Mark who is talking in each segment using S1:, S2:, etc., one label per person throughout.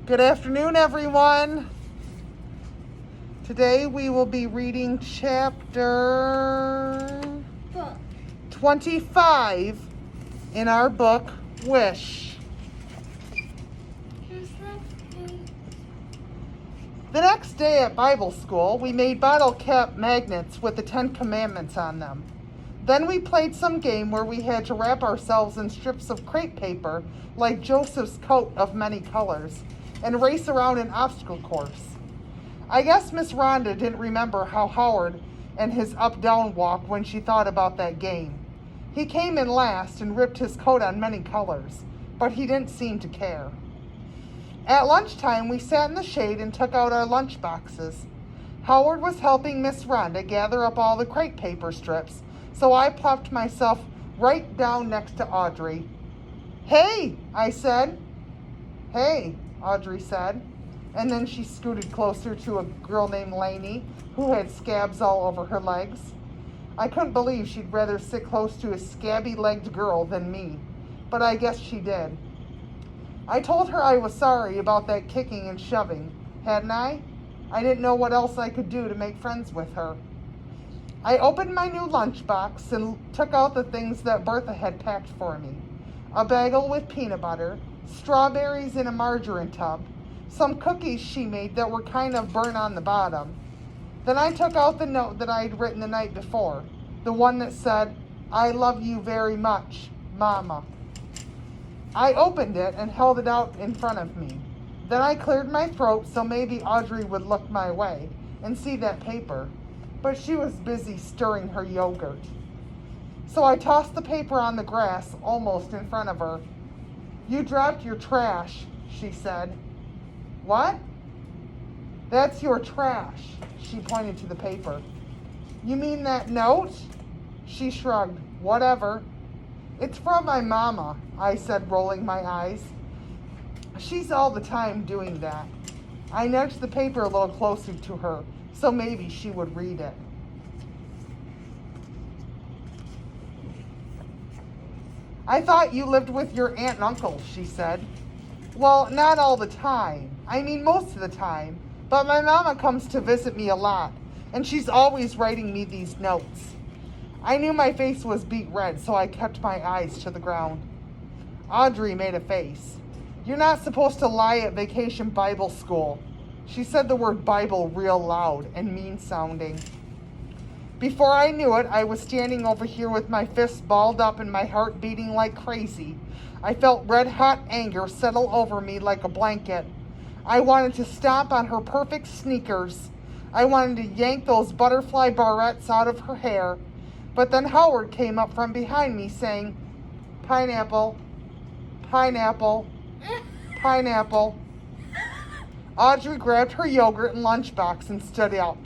S1: Good afternoon, everyone. Today we will be reading chapter 25 in our book, Wish. The next day at Bible school, we made bottle cap magnets with the 10 Commandments on them. Then we played some game where we had to wrap ourselves in strips of crepe paper like Joseph's coat of many colors and race around an obstacle course. I guess Miss Rhonda didn't remember how Howard and his up-down walk when she thought about that game. He came in last and ripped his coat on many colors, but he didn't seem to care. At lunchtime, we sat in the shade and took out our lunch boxes. Howard was helping Miss Rhonda gather up all the crepe paper strips, so I plopped myself right down next to Audrey. "Hey," I said. "Hey," Audrey said, and then she scooted closer to a girl named Lainey, who had scabs all over her legs. I couldn't believe she'd rather sit close to a scabby-legged girl than me, but I guess she did. I told her I was sorry about that kicking and shoving, hadn't I? I didn't know what else I could do to make friends with her. I opened my new lunchbox and took out the things that Bertha had packed for me. A bagel with peanut butter, strawberries in a margarine tub, some cookies she made that were kind of burnt on the bottom. Then I took out the note that I had written the night before, the one that said, "I love you very much, Mama." I opened it and held it out in front of me. Then I cleared my throat so maybe Audrey would look my way and see that paper, but she was busy stirring her yogurt. So I tossed the paper on the grass almost in front of her. "You dropped your trash," she said. "What?" "That's your trash," she pointed to the paper. "You mean that note?" She shrugged. "Whatever." "It's from my mama," I said, rolling my eyes. "She's all the time doing that." I nudged the paper a little closer to her, so maybe she would read it. "I thought you lived with your aunt and uncle," she said. "Well, not all the time. I mean, most of the time. But my mama comes to visit me a lot, and she's always writing me these notes." I knew my face was beet red, so I kept my eyes to the ground. Audrey made a face. "You're not supposed to lie at vacation Bible school." She said the word Bible real loud and mean-sounding. Before I knew it, I was standing over here with my fists balled up and my heart beating like crazy. I felt red-hot anger settle over me like a blanket. I wanted to stomp on her perfect sneakers. I wanted to yank those butterfly barrettes out of her hair. But then Howard came up from behind me saying, "Pineapple, pineapple, pineapple." Audrey grabbed her yogurt and lunchbox and stood up.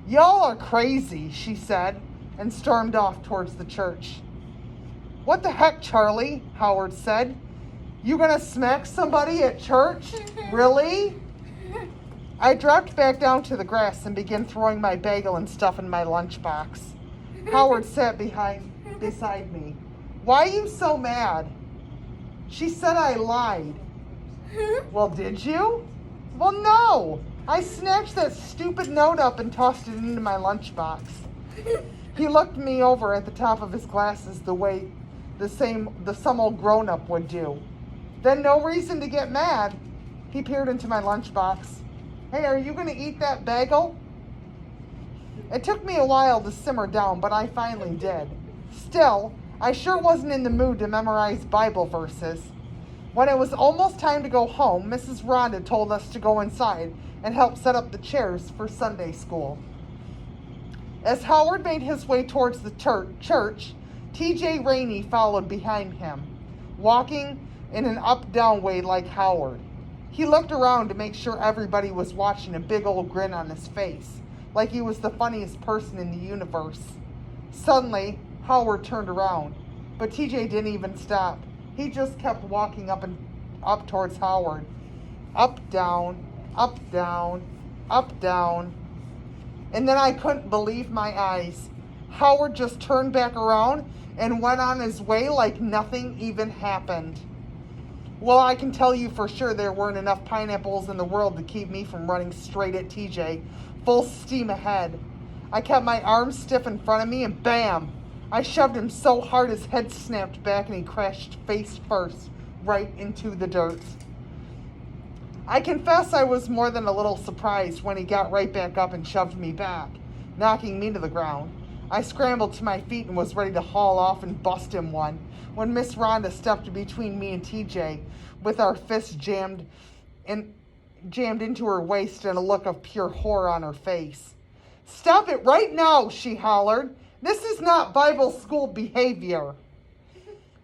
S1: "Y'all are crazy," she said, and stormed off towards the church. "What the heck, Charlie?" Howard said. "You gonna smack somebody at church? Really?" I dropped back down to the grass and began throwing my bagel and stuff in my lunchbox. Howard sat beside me. "Why are you so mad?" "She said I lied." "Well, did you?" "Well, no. I snatched that stupid note up and tossed it into my lunchbox." He looked me over at the top of his glasses the way some old grown-up would do. "Then no reason to get mad." He peered into my lunchbox. "Hey, are you going to eat that bagel?" It took me a while to simmer down, but I finally did. Still, I sure wasn't in the mood to memorize Bible verses. When it was almost time to go home, Mrs. Rhonda told us to go inside and help set up the chairs for Sunday school. As Howard made his way towards the church, T.J. Rainey followed behind him, walking in an up-down way like Howard. He looked around to make sure everybody was watching, a big old grin on his face, like he was the funniest person in the universe. Suddenly, Howard turned around, but TJ didn't even stop. He just kept walking up towards Howard. Up, down, up, down, up, down. And then I couldn't believe my eyes. Howard just turned back around and went on his way like nothing even happened. Well, I can tell you for sure there weren't enough pineapples in the world to keep me from running straight at TJ, full steam ahead. I kept my arms stiff in front of me and bam! I shoved him so hard his head snapped back and he crashed face first right into the dirt. I confess I was more than a little surprised when he got right back up and shoved me back, knocking me to the ground. I scrambled to my feet and was ready to haul off and bust him one when Miss Rhonda stepped between me and TJ with our fists jammed into her waist and a look of pure horror on her face. "Stop it right now," she hollered. "This is not Bible school behavior."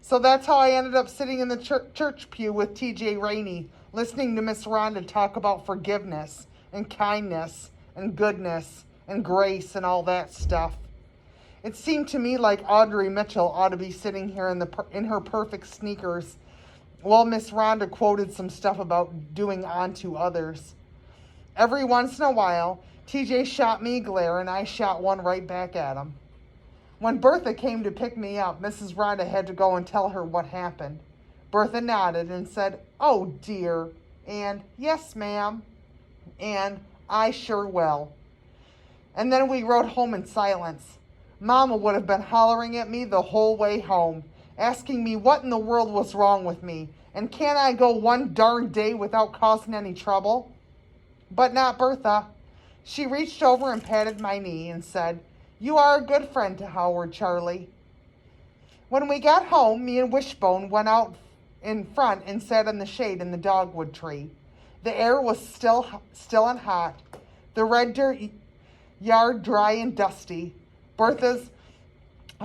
S1: So that's how I ended up sitting in the church pew with TJ Rainey, listening to Miss Rhonda talk about forgiveness and kindness and goodness and grace and all that stuff. It seemed to me like Audrey Mitchell ought to be sitting here in her perfect sneakers while Miss Rhonda quoted some stuff about doing unto others. Every once in a while, TJ shot me a glare and I shot one right back at him. When Bertha came to pick me up, Mrs. Rhonda had to go and tell her what happened. Bertha nodded and said, "Oh dear," and "Yes, ma'am," and "I sure will." And then we rode home in silence. Mama would have been hollering at me the whole way home, asking me what in the world was wrong with me, and can't I go one darn day without causing any trouble? But not Bertha. She reached over and patted my knee and said, "You are a good friend to Howard, Charlie." When we got home, me and Wishbone went out in front and sat in the shade in the dogwood tree. The air was still and hot, the red dirt yard dry and dusty. Bertha's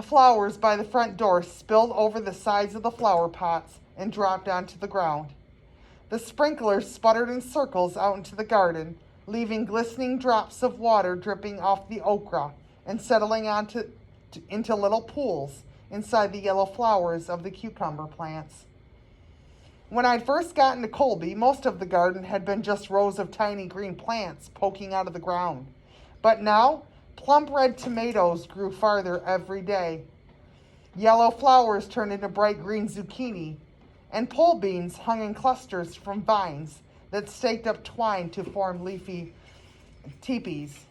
S1: flowers by the front door spilled over the sides of the flower pots and dropped onto the ground. The sprinklers sputtered in circles out into the garden, leaving glistening drops of water dripping off the okra and settling into little pools inside the yellow flowers of the cucumber plants. When I'd first gotten to Colby, most of the garden had been just rows of tiny green plants poking out of the ground. But now, plump red tomatoes grew farther every day. Yellow flowers turned into bright green zucchini, and pole beans hung in clusters from vines that staked up twine to form leafy teepees.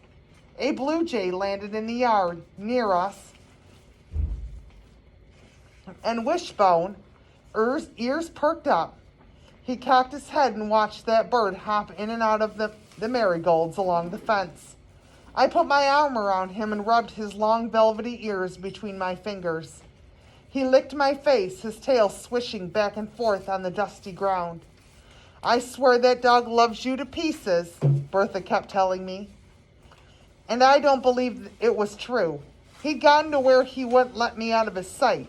S1: A blue jay landed in the yard near us, and Wishbone, ears perked up. He cocked his head and watched that bird hop in and out of the marigolds along the fence. I put my arm around him and rubbed his long velvety ears between my fingers. He licked my face, his tail swishing back and forth on the dusty ground. "I swear that dog loves you to pieces," Bertha kept telling me. And I don't believe it was true. He'd gotten to where he wouldn't let me out of his sight,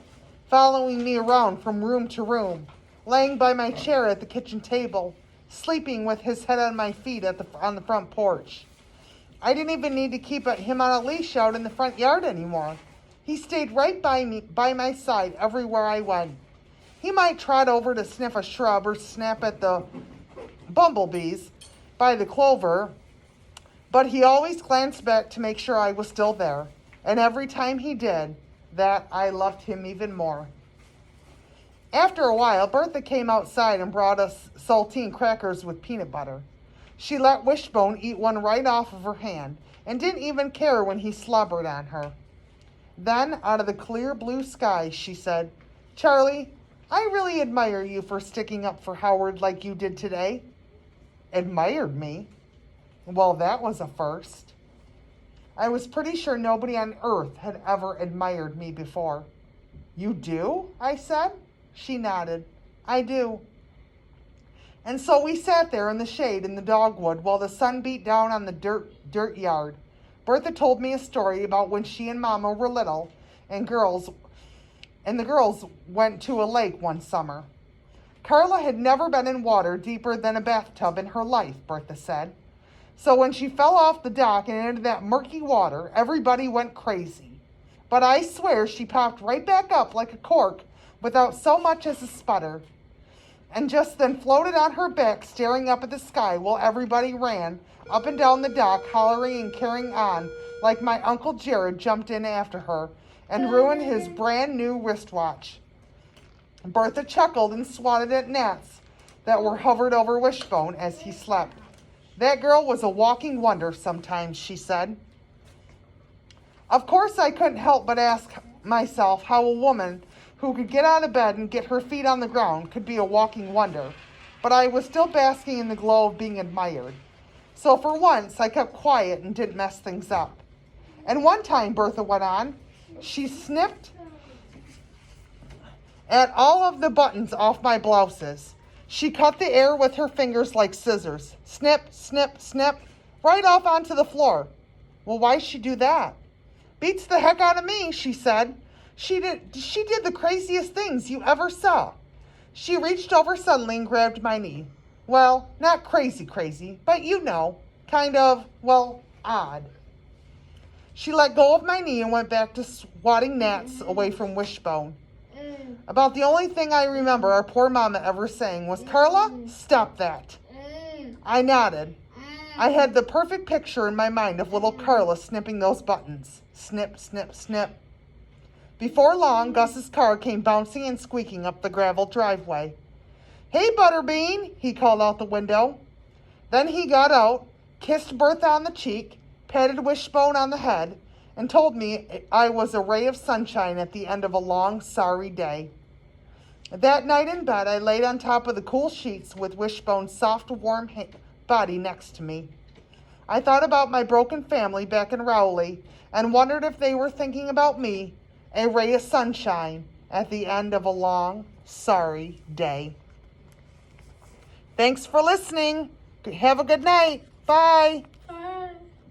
S1: following me around from room to room, laying by my chair at the kitchen table, sleeping with his head on my feet on the front porch. I didn't even need to keep him on a leash out in the front yard anymore. He stayed right by my side everywhere I went. He might trot over to sniff a shrub or snap at the bumblebees by the clover, but he always glanced back to make sure I was still there. And every time he did that, I loved him even more. After a while, Bertha came outside and brought us saltine crackers with peanut butter. She let Wishbone eat one right off of her hand and didn't even care when he slobbered on her. Then, out of the clear blue sky, she said, "Charlie, I really admire you for sticking up for Howard like you did today." Admired me? Well, that was a first. I was pretty sure nobody on earth had ever admired me before. "You do?" I said. She nodded. "I do." And so we sat there in the shade in the dogwood while the sun beat down on the dirt yard. Bertha told me a story about when she and Mama were little and the girls went to a lake one summer. Carla had never been in water deeper than a bathtub in her life, Bertha said. So when she fell off the dock and into that murky water, everybody went crazy. But I swear she popped right back up like a cork without so much as a sputter, and just then floated on her back staring up at the sky while everybody ran up and down the dock hollering and carrying on like my Uncle Jared jumped in after her and ruined his brand new wristwatch. Bertha chuckled and swatted at gnats that were hovered over Wishbone as he slept. That girl was a walking wonder sometimes, she said. Of course, I couldn't help but ask myself how a woman who could get out of bed and get her feet on the ground could be a walking wonder, but I was still basking in the glow of being admired. So for once, I kept quiet and didn't mess things up. And one time, Bertha went on, she snipped at all of the buttons off my blouses. She cut the air with her fingers like scissors. Snip, snip, snip, right off onto the floor. Well, why'd she do that? Beats the heck out of me, she said. She did the craziest things you ever saw. She reached over suddenly and grabbed my knee. Well, not crazy, but you know, kind of, well, odd. She let go of my knee and went back to swatting gnats away from Wishbone. About the only thing I remember our poor mama ever saying was, Carla, stop that. I nodded. I had the perfect picture in my mind of little Carla snipping those buttons. Snip, snip, snip. Before long, Gus's car came bouncing and squeaking up the gravel driveway. Hey, Butterbean, he called out the window. Then he got out, kissed Bertha on the cheek, patted Wishbone on the head, and told me I was a ray of sunshine at the end of a long, sorry day. That night in bed, I laid on top of the cool sheets with Wishbone's soft, warm body next to me. I thought about my broken family back in Rowley and wondered if they were thinking about me, a ray of sunshine at the end of a long, sorry day. Thanks for listening. Have a good night. Bye.